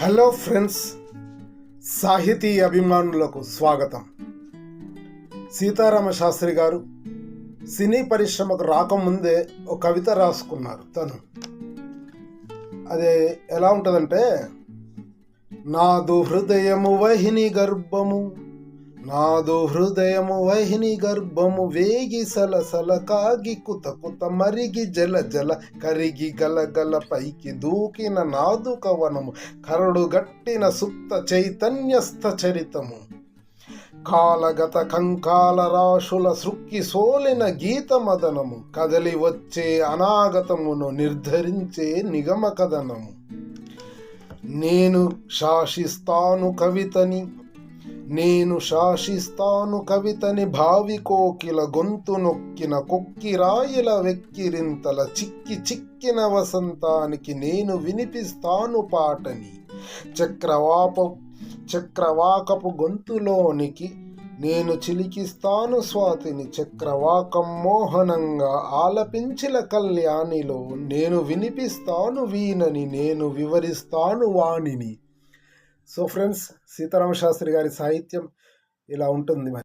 Hello friends, సాహితీ అభిమానులకు స్వాగతం. సీతారామ శాస్త్రి గారు సినీ పరిశ్రమకు రాకముందే ఒక కవిత రాసుకున్నారు. అది ఎలా ఉంటుందంటే, నాదు హృదయము వహిని గర్భము, నాదు హృదయము వహిని గర్భము, వేగి సలసల కాగి కుత కుత మరిగి జల జల కరిగి గల గల పైకి దూకిన నాదు కవనము, కరడు గట్టిన సుప్త చైతన్యస్థ చరితము, కాలగత కంకాల రాశుల సృక్కి సోలిన గీత మదనము, కదలి వచ్చే అనాగతమును నిర్ధరించే నిగమ కథనము. నేను శాసిస్తాను కవితని, నేను శాసిస్తాను కవితని, భావి కోకిల గొంతు నొక్కిన కొక్కిరాయిల వెక్కిరింతల చిక్కి చిక్కిన వసంతానికి నేను వినిపిస్తాను పాటని, చక్రవాకపు గొంతులోనికి నేను చిలికిస్తాను స్వాతిని, చక్రవాకం మోహనంగా ఆలపించిన కళ్యాణిలో నేను వినిపిస్తాను వీణని, నేను వివరిస్తాను వాణిని. సో ఫ్రెండ్స్, సీతారామ శాస్త్రి గారి సాహిత్యం ఇలా ఉంటుంది.